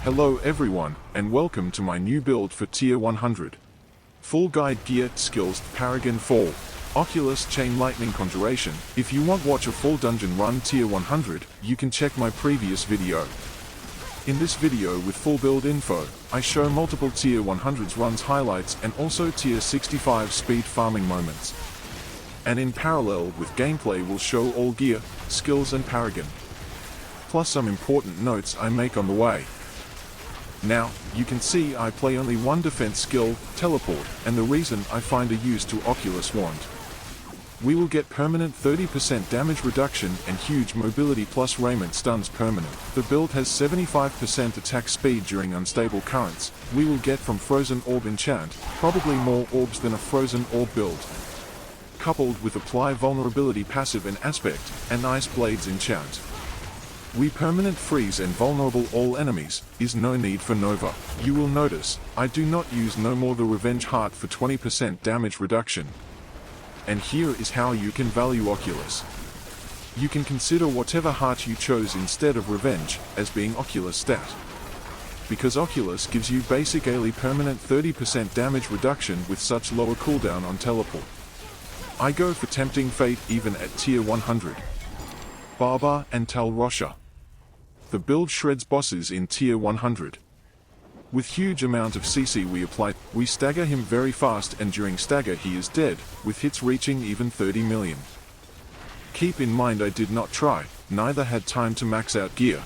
Hello everyone, and welcome to my new build for Tier 100. Full guide gear, skills, Paragon 4, Oculus, Chain Lightning, Conjuration. If you want watch a full dungeon run Tier 100, you can check my previous video. In this video with full build info, I show multiple Tier 100s runs highlights and also Tier 65 speed farming moments. And in parallel with gameplay will show all gear, skills and Paragon. Plus some important notes I make on the way. Now, you can see I play only one defense skill, Teleport, and the reason I find a use to Oculus wand. We will get permanent 30% damage reduction and huge mobility plus raiment stuns permanent. The build has 75% attack speed during unstable currents. We will get from Frozen Orb enchant, probably more orbs than a Frozen Orb build. Coupled with apply vulnerability passive and aspect, and Ice Blades enchant. We permanent freeze and vulnerable all enemies, is no need for Nova. You will notice, I do not use no more the Revenge Heart for 20% damage reduction. And here is how you can value Oculus. You can consider whatever heart you chose instead of Revenge, as being Oculus stat. Because Oculus gives you basically permanent 30% damage reduction with such lower cooldown on teleport. I go for Tempting Fate even at Tier 100. Barbar and Tal Rosha. The build shreds bosses in Tier 100. With huge amount of CC we stagger him very fast, and during stagger he is dead, with hits reaching even 30 million. Keep in mind I did not try, neither had time to max out gear.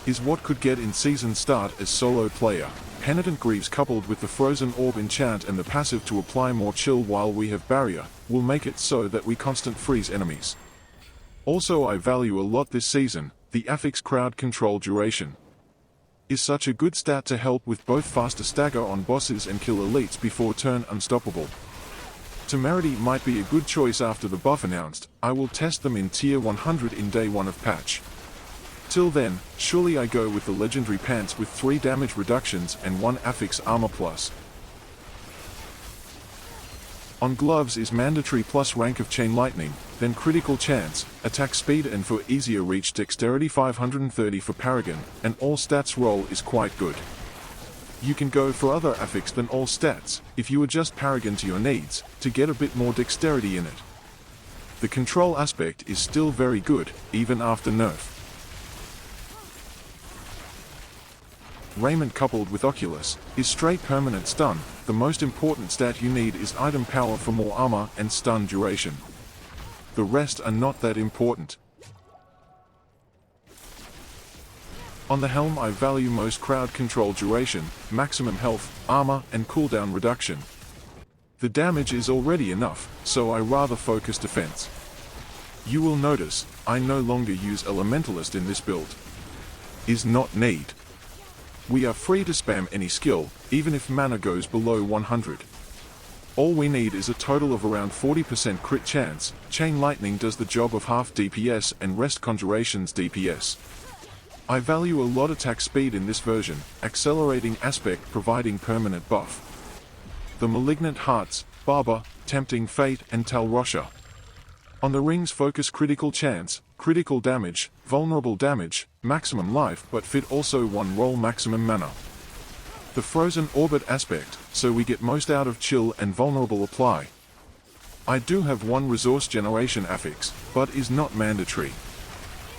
Is what could get in season start as solo player. Penitent Greaves coupled with the Frozen Orb enchant and the passive to apply more chill while we have barrier, will make it so that we constant freeze enemies. Also I value a lot this season, the affix crowd control duration. Is such a good stat to help with both faster stagger on bosses and kill elites before turn unstoppable. Temerity might be a good choice after the buff announced. I will test them in Tier 100 in day 1 of patch. Till then, surely I go with the legendary pants with 3 damage reductions and 1 affix armor plus. On gloves is mandatory plus rank of Chain Lightning, then critical chance, attack speed, and for easier reach dexterity 530 for Paragon, and all stats roll is quite good. You can go for other affix than all stats, if you adjust Paragon to your needs, to get a bit more dexterity in it. The control aspect is still very good, even after nerf. Raiment coupled with Oculus, is straight permanent stun. The most important stat you need is item power for more armor and stun duration. The rest are not that important. On the helm I value most crowd control duration, maximum health, armor and cooldown reduction. The damage is already enough, so I rather focus defense. You will notice, I no longer use Elementalist in this build. Is not need. We are free to spam any skill, even if mana goes below 100. All we need is a total of around 40% crit chance. Chain Lightning does the job of half DPS and rest Conjuration's DPS. I value a lot attack speed in this version, accelerating aspect providing permanent buff. The Malignant Hearts, Barbar, Tempting Fate and Tal Rosha. On the rings focus critical chance, critical damage, vulnerable damage, maximum life but fit also 1 roll maximum mana. The Frozen Orbit aspect, so we get most out of chill and vulnerable apply. I do have 1 resource generation affix, but is not mandatory.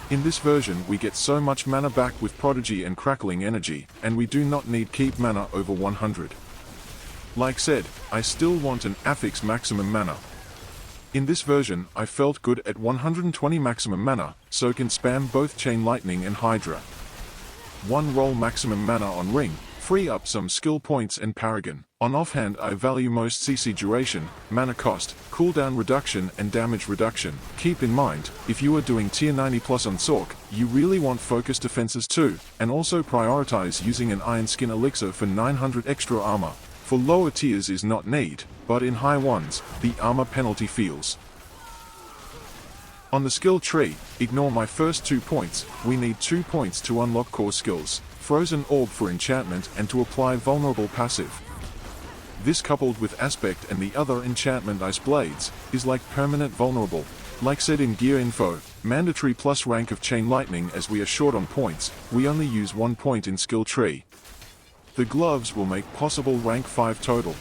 In this version we get so much mana back with Prodigy and Crackling Energy, and we do not need keep mana over 100. Like said, I still want an affix maximum mana. In this version, I felt good at 120 maximum mana, so can spam both Chain Lightning and Hydra. 1 roll maximum mana on ring, free up some skill points and Paragon. On offhand I value most CC duration, mana cost, cooldown reduction and damage reduction. Keep in mind, if you are doing tier 90 plus on Sorc, you really want focus defenses too, and also prioritize using an Iron Skin Elixir for 900 extra armor. For lower tiers is not need, but in high ones, the armor penalty feels. On the skill tree, ignore my first 2 points, we need 2 points to unlock core skills, Frozen Orb for enchantment and to apply vulnerable passive. This coupled with aspect and the other enchantment Ice Blades, is like permanent vulnerable. Like said in gear info, Mandatory plus rank of Chain Lightning. As we are short on points, we only use 1 point in skill tree. The gloves will make possible rank 5 total.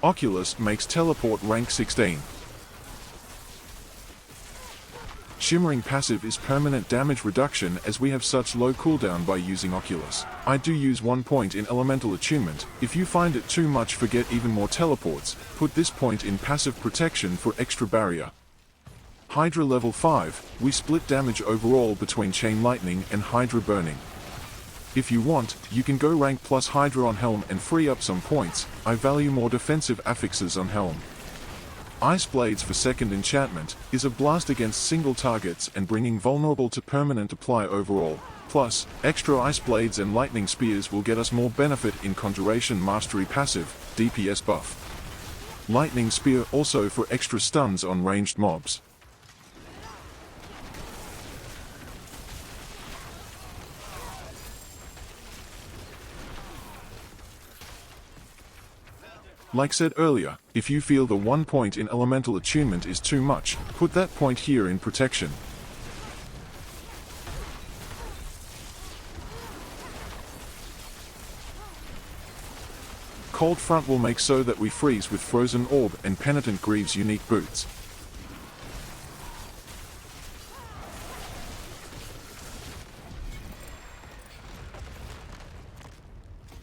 Oculus makes teleport rank 16. Shimmering passive is permanent damage reduction as we have such low cooldown by using Oculus. I do use 1 point in elemental attunement. If you find it too much for get even more teleports, put this point in passive protection for extra barrier. Hydra level 5, we split damage overall between Chain Lightning and Hydra burning. If you want, you can go rank plus Hydra on Helm and free up some points. I value more defensive affixes on Helm. Ice Blades for second enchantment is a blast against single targets and bringing vulnerable to permanent apply overall. Plus, extra Ice Blades and Lightning Spears will get us more benefit in Conjuration Mastery passive, DPS buff. Lightning Spear also for extra stuns on ranged mobs. Like said earlier, if you feel the 1 point in elemental attunement is too much, put that point here in protection. Cold Front will make so that we freeze with Frozen Orb and Penitent Greaves unique boots.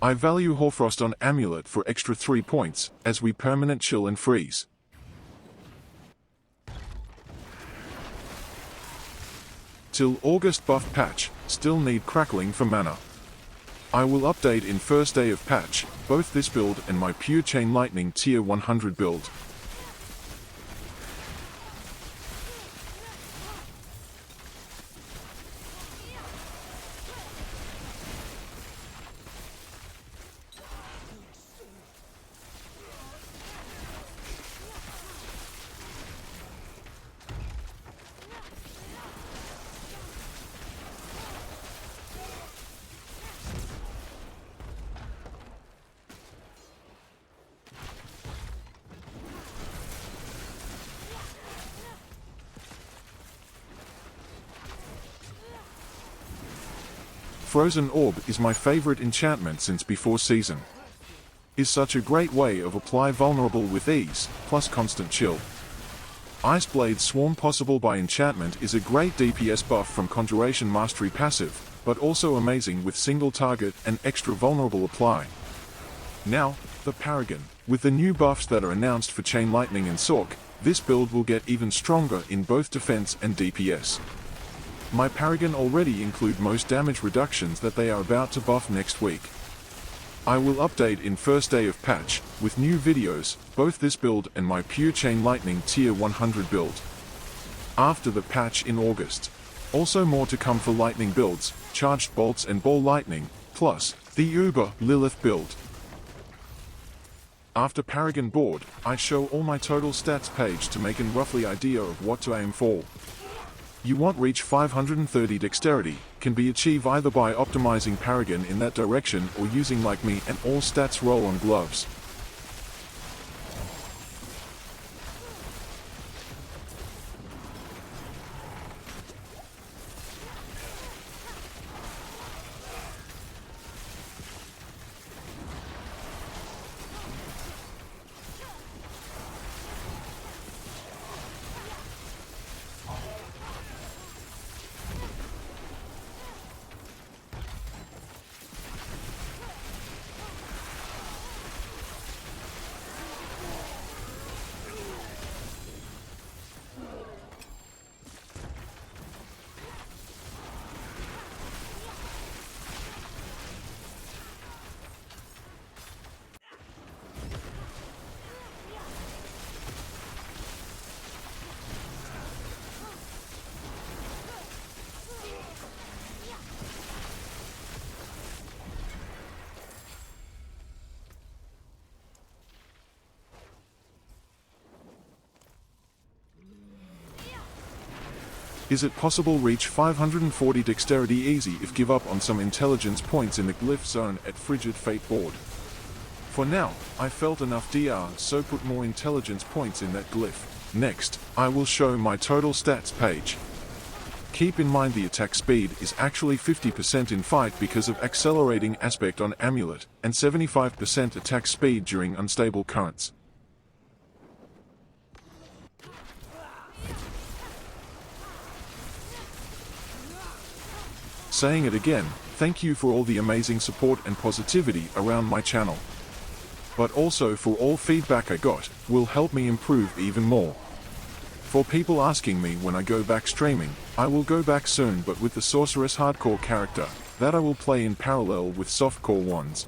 I value Hoarfrost on Amulet for extra 3 points, as we permanent chill and freeze. Till August buff patch, still need Crackling for mana. I will update in first day of patch, both this build and my pure Chain Lightning tier 100 build. Frozen Orb is my favorite enchantment since before season. Is such a great way of apply vulnerable with ease, plus constant chill. Ice Blade Swarm possible by enchantment is a great DPS buff from Conjuration Mastery passive, but also amazing with single target and extra vulnerable apply. Now, the Paragon. With the new buffs that are announced for Chain Lightning and Sorc, this build will get even stronger in both defense and DPS. My Paragon already include most damage reductions that they are about to buff next week. I will update in first day of patch, with new videos, both this build and my pure Chain Lightning tier 100 build. After the patch in August. Also more to come for lightning builds, charged bolts and ball lightning, plus, the Uber Lilith build. After Paragon board, I show all my total stats page to make a roughly idea of what to aim for. You want reach 530 dexterity, can be achieved either by optimizing Paragon in that direction or using like me and all stats roll on gloves. Is it possible reach 540 dexterity easy if give up on some intelligence points in the glyph zone at Frigid Fate board? For now, I felt enough DR, so put more intelligence points in that glyph. Next, I will show my total stats page. Keep in mind the attack speed is actually 50% in fight because of accelerating aspect on amulet, and 75% attack speed during unstable currents. Saying it again, thank you for all the amazing support and positivity around my channel. But also for all feedback I got, will help me improve even more. For people asking me when I go back streaming, I will go back soon, but with the Sorceress hardcore character, that I will play in parallel with softcore ones,